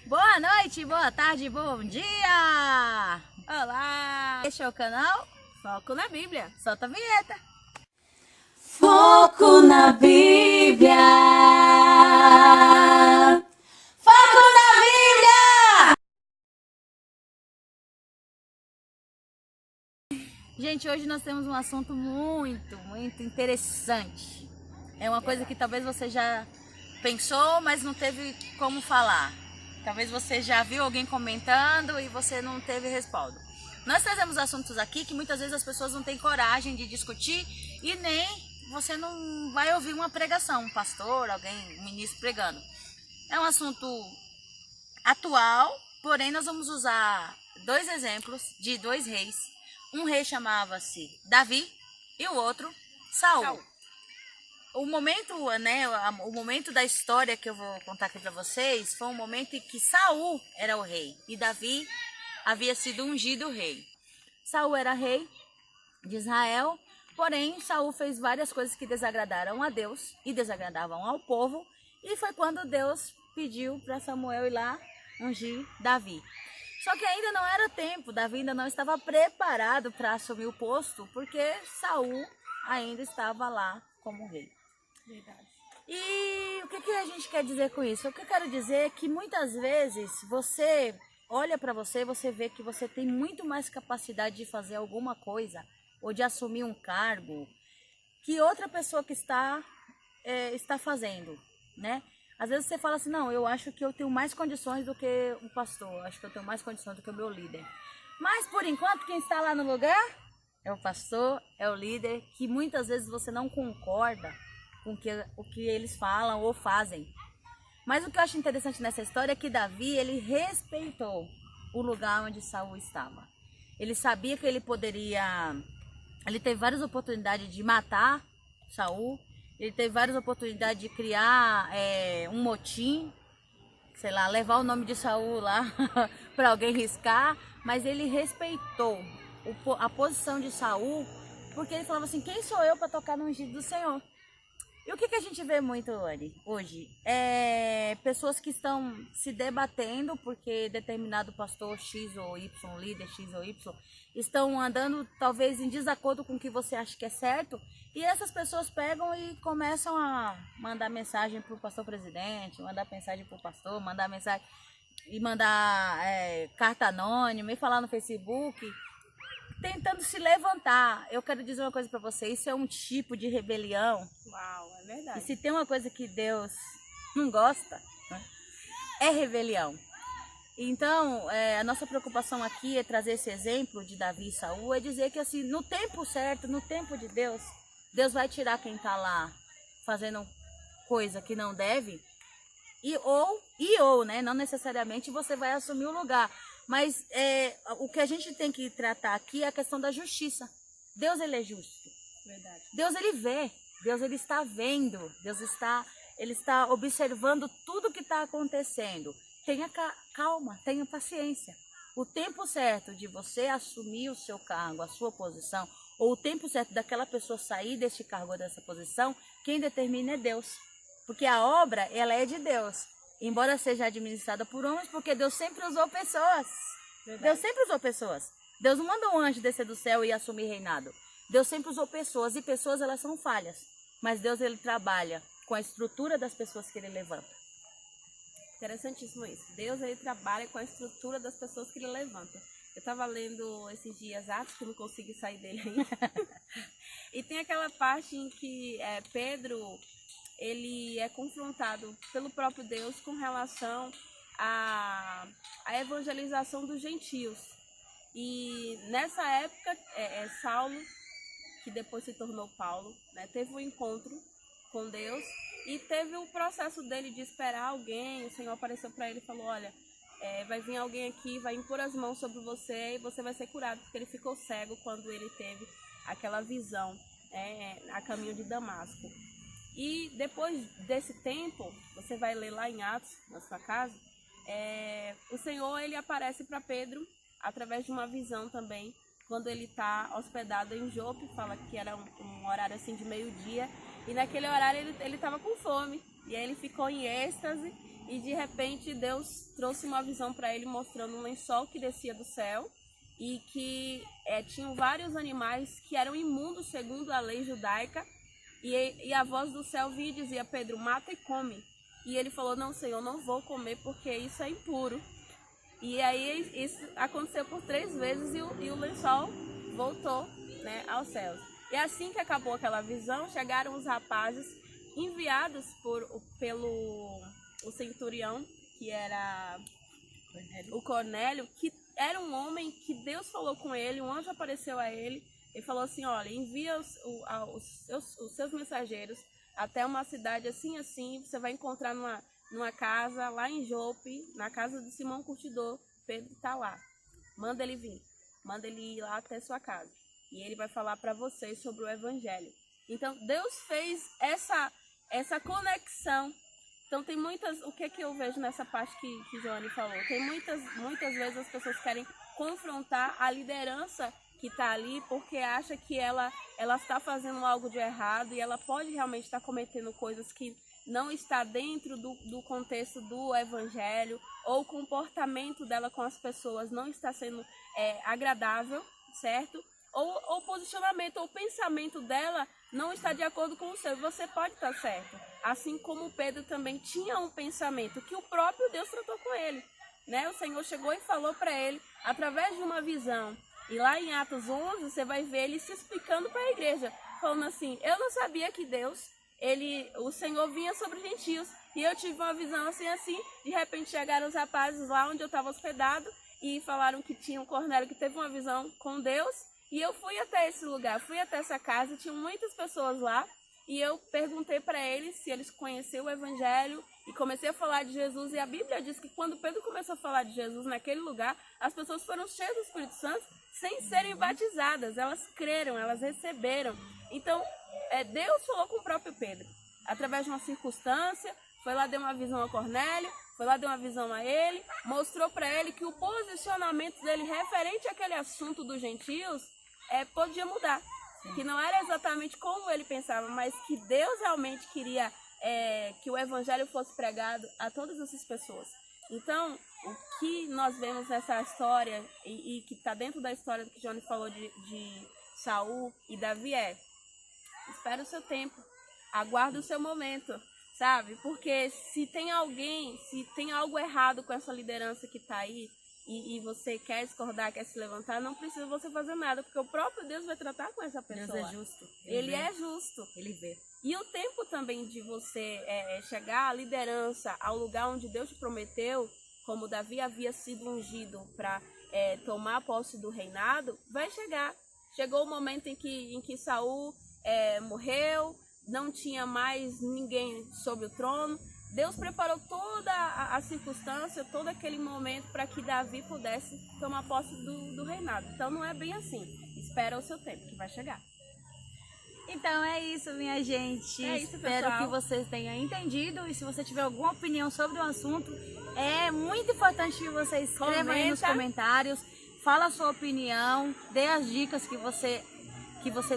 Boa noite, boa tarde, bom dia! Olá! Este é o canal Foco na Bíblia. Solta a Vinheta. Foco na Bíblia! Foco na Bíblia! Gente, hoje nós temos um assunto muito interessante. É uma coisa que talvez você já pensou, mas não teve como falar. Talvez você já viu alguém comentando e você não teve respaldo. Nós trazemos assuntos aqui que muitas vezes as pessoas não têm coragem de discutir e nem você não vai ouvir uma pregação, um pastor, alguém, um ministro pregando. É um assunto atual, porém nós vamos usar dois exemplos de dois reis. Um rei chamava-se Davi e o outro Saul. O momento, o momento da história que eu vou contar aqui para vocês foi um momento em que Saul era o rei e Davi havia sido ungido rei. Saul era rei de Israel, porém Saul fez várias coisas que desagradaram a Deus e desagradavam ao povo, e foi quando Deus pediu para Samuel ir lá ungir Davi. Só que ainda não era tempo, Davi ainda não estava preparado para assumir o posto, porque Saul ainda estava lá como rei. Verdade. E o que a gente quer dizer com isso? O que eu quero dizer é que muitas vezes você olha para você, você vê que você tem muito mais capacidade de fazer alguma coisa ou de assumir um cargo que outra pessoa que está fazendo, né? Às vezes você fala assim, não, eu acho que eu tenho mais condições do que o pastor, acho que eu tenho mais condições do que o meu líder. Mas por enquanto quem está lá no lugar é o pastor, é o líder, que muitas vezes você não concorda com o que eles falam ou fazem. Mas o que eu acho interessante nessa história é que Davi, ele respeitou o lugar onde Saul estava. Ele sabia que ele poderia... Ele teve várias oportunidades de matar Saul, ele teve várias oportunidades de criar um motim, sei lá, levar o nome de Saul lá para alguém riscar, mas ele respeitou a posição de Saul, porque ele falava assim, quem sou eu para tocar no ungido do Senhor? E o que a gente vê muito, Anny, hoje? Pessoas que estão se debatendo porque determinado pastor X ou Y, líder X ou Y, estão andando talvez em desacordo com o que você acha que é certo, e essas pessoas pegam e começam a mandar mensagem para o pastor presidente, mandar mensagem para o pastor, mandar mensagem e mandar carta anônima e falar no Facebook, tentando se levantar. Eu quero dizer uma coisa para você, isso é um tipo de rebelião. Uau, é verdade. E se tem uma coisa que Deus não gosta, né, é rebelião. Então, a nossa preocupação aqui é trazer esse exemplo de Davi e Saul, é dizer que assim, no tempo certo, no tempo de Deus, Deus vai tirar quem está lá fazendo coisa que não deve, ou, né, não necessariamente você vai assumir o lugar. Mas o que a gente tem que tratar aqui é a questão da justiça. Deus, ele é justo. Verdade. Deus, ele vê. Deus, ele está vendo. Deus, ele está observando tudo que está acontecendo. Tenha calma, tenha paciência. O tempo certo de você assumir o seu cargo, a sua posição, ou o tempo certo daquela pessoa sair deste cargo ou dessa posição, quem determina é Deus. Porque a obra, ela é de Deus. Embora seja administrada por homens, porque Deus sempre usou pessoas. Verdade. Deus sempre usou pessoas. Deus não mandou um anjo descer do céu e assumir reinado. Deus sempre usou pessoas, e pessoas, elas são falhas. Mas Deus, ele trabalha com a estrutura das pessoas que ele levanta. Interessantíssimo isso. Deus, ele trabalha com a estrutura das pessoas que ele levanta. Eu estava lendo esses dias Atos, que eu não consegui sair dele ainda. E tem aquela parte em que Pedro, ele é confrontado pelo próprio Deus com relação à evangelização dos gentios. E nessa época, Saulo, que depois se tornou Paulo, né, teve um encontro com Deus e teve o processo dele de esperar alguém. O Senhor apareceu para ele e falou, olha, vai vir alguém aqui, vai impor as mãos sobre você e você vai ser curado, porque ele ficou cego quando ele teve aquela visão a caminho de Damasco. E depois desse tempo, você vai ler lá em Atos, na sua casa, o Senhor, ele aparece para Pedro através de uma visão também, quando ele está hospedado em Jope, fala que era um horário assim de meio-dia, e naquele horário ele estava com fome, e aí ele ficou em êxtase, e de repente Deus trouxe uma visão para ele mostrando um lençol que descia do céu e que tinham vários animais que eram imundos segundo a lei judaica, e a voz do céu vinha e dizia: Pedro, mata e come. E ele falou: não, Senhor, não vou comer porque isso é impuro. E aí isso aconteceu por 3 vezes e o lençol voltou, né, aos céus. E assim que acabou aquela visão, chegaram os rapazes enviados pelo centurião, que era o Cornélio, que era um homem que Deus falou com ele, um anjo apareceu a ele e falou assim: olha, envia os seus mensageiros até uma cidade assim, assim, você vai encontrar numa casa lá em Jope, na casa de Simão Curtidor, Pedro está lá, manda ele vir, manda ele ir lá até sua casa, e ele vai falar para vocês sobre o evangelho. Então Deus fez essa conexão. Então tem muitas, o que eu vejo nessa parte que Joane falou, tem muitas vezes as pessoas querem confrontar a liderança que está ali porque acha que ela está fazendo algo de errado e ela pode realmente estar cometendo coisas que não está dentro do contexto do evangelho, ou o comportamento dela com as pessoas não está sendo agradável, certo? Ou o posicionamento ou o pensamento dela não está de acordo com o seu. Você pode estar certo. Assim como Pedro também tinha um pensamento que o próprio Deus tratou com ele, né? O Senhor chegou e falou para ele através de uma visão. E lá em Atos 11 você vai ver ele se explicando para a igreja, falando assim: eu não sabia que Deus, o Senhor vinha sobre os gentios, e eu tive uma visão assim, de repente chegaram os rapazes lá onde eu estava hospedado e falaram que tinha um Cornélio que teve uma visão com Deus, e eu fui até esse lugar, fui até essa casa, tinham muitas pessoas lá, e eu perguntei para eles se eles conheciam o evangelho, e comecei a falar de Jesus, e a Bíblia diz que quando Pedro começou a falar de Jesus naquele lugar, as pessoas foram cheias do Espírito Santo sem serem batizadas, elas creram, elas receberam. Então, Deus falou com o próprio Pedro, através de uma circunstância, foi lá, deu uma visão a Cornélio, foi lá, deu uma visão a ele, mostrou para ele que o posicionamento dele referente àquele assunto dos gentios podia mudar. Sim. Que não era exatamente como ele pensava, mas que Deus realmente queria que o evangelho fosse pregado a todas essas pessoas. Então, o que nós vemos nessa história, e que está dentro da história do que Johnny falou de Saul e Davi, espera o seu tempo, aguarda o seu momento, sabe? Porque se tem algo errado com essa liderança que está aí, e você quer discordar, quer se levantar, não precisa você fazer nada, porque o próprio Deus vai tratar com essa pessoa. Deus é justo. Ele é justo. Ele vê. E o tempo também de você chegar à liderança, ao lugar onde Deus te prometeu, como Davi havia sido ungido para tomar posse do reinado, vai chegar. Chegou o momento em que Saul morreu, não tinha mais ninguém sobre o trono. Deus preparou toda a circunstância, todo aquele momento para que Davi pudesse tomar posse do reinado. Então não é bem assim. Espera o seu tempo, que vai chegar. Então é isso, minha gente. É isso, Espero pessoal, que vocês tenham entendido. E se você tiver alguma opinião sobre o assunto, é muito importante que você escreva aí nos comentários. Fala a sua opinião, dê as dicas que você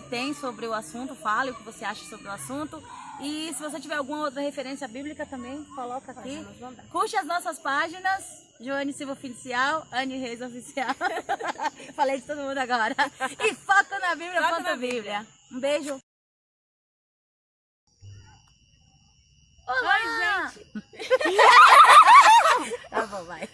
tem sobre o assunto, fale o que você acha sobre o assunto. E se você tiver alguma outra referência bíblica também, coloca aqui. Curte as nossas páginas, Joane Silva Oficial, Anne Reis Oficial. Falei de todo mundo agora. E foca na Bíblia, foca foca na Bíblia. Um beijo. Olá! Oi, gente! Tá bom, vai.